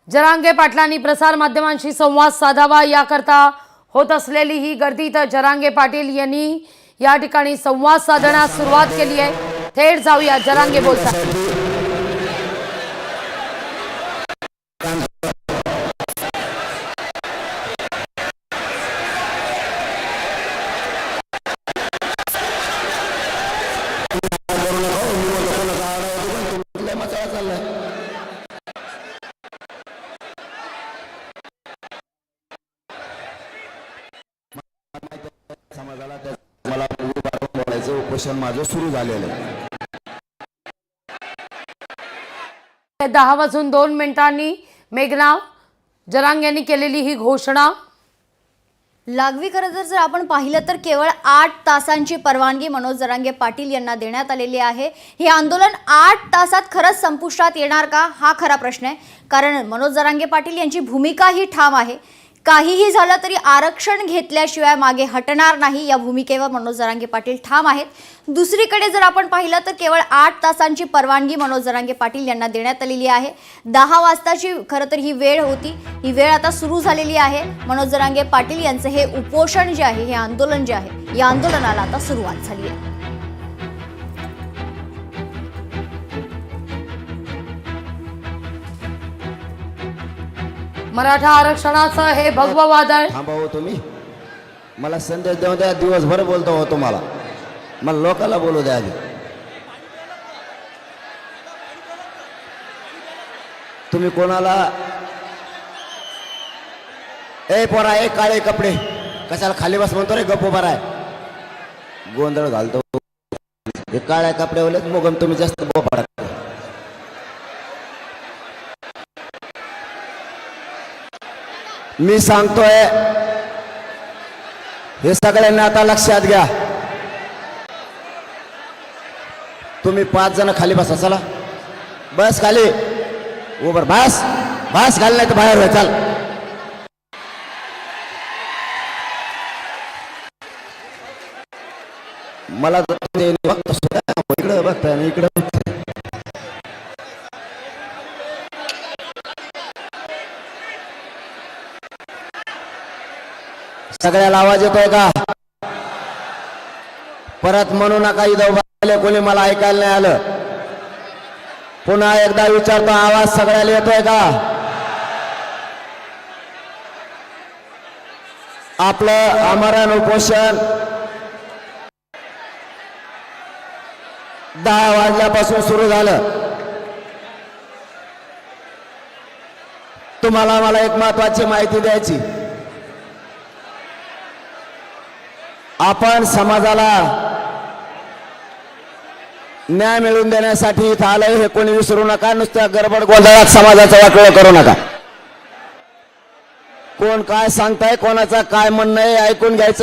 जरांगे पाटलांनी प्रसार माध्यमांशी संवाद साधावा याकरता होत असलेली ही गर्दी तर जरांगे पाटील यांनी या ठिकाणी संवाद साधण्यास सुरुवात केली आहे। थेट जाऊया जरांगे बोलतात। समाजाला मला बोलायचं उपोषण माझं सुरू झालेलं आहे। 10:02 मेघना जरांगे यांनी केलेली ही घोषणा लागवी खरं जर आपण पाहिलं तर केवळ 8 तासांची परवानगी मनोज जरांगे पाटील यांना देण्यात आलेली आहे। हे आंदोलन 8 तासात खरंच संपुष्टात येणार का हा खरा प्रश्न आहे, कारण मनोज जरांगे पाटील यांची भूमिका ही ठाम आहे। काहीही झालं तरी आरक्षण घेतल्याशिवाय मागे हटणार नाही या भूमिकेवर मनोज जरांगे पाटील ठाम आहेत। दुसरीकडे जर आपण पाहिलं तर केवळ 8 तासांची परवानगी मनोज जरांगे पाटील यांना देण्यात आलेली आहे। 10 वाजताची खरं तर ही वेळ होती, ही वेळ आता सुरू झालेली आहे। मनोज जरांगे पाटील यांचे हे उपोषण जे आहे, हे आंदोलन जे आहे, या आंदोलनाला आता सुरुवात झाली आहे। मराठा आरक्षणाचं हे भगवं वादळ। थांबावं तुम्ही, मला संदेश देऊ द्या। दिवसभर बोलतो हो तुम्हाला, मला लोकांना बोलू द्या आधी। तुम्ही कोणाला ए पोरा ए काळे कपडे कशाला खाली बस म्हणतो रे, गप्प उभा आहे, गोंधळ घालतो। हे काळ्या कपड्यावरच मोगम तुम्ही जास्त बोपाडा। मी सांगतोय हे सगळ्यांना आता लक्षात घ्या। तुम्ही 5 जण खाली बसा, चला बस खाली, उभर बस बस, घाल नाही तर बाहेर होय, चल। मला इकडे बघताय ना, इकडे सगळ्याला आवाज येतोय का? परत म्हणू नका इथं उभा कोणी मला ऐकायला नाही आलं। पुन्हा एकदा विचारतो, आवाज सगळ्याला येतोय का? आपलं आमरण उपोषण 10 वाजल्यापासून सुरू झालं। तुम्हाला मला एक महत्वाची माहिती द्यायची। आपण समाजाला न्याय मिळवून देण्यासाठी इथं आलंय, हे कोणी विसरू नका। नुसत्या गडबड गोंधळात समाजाचं वाटोळं करू नका। कोण काय सांगताय, कोणाचा काय म्हणणं आहे ऐकून घ्यायचं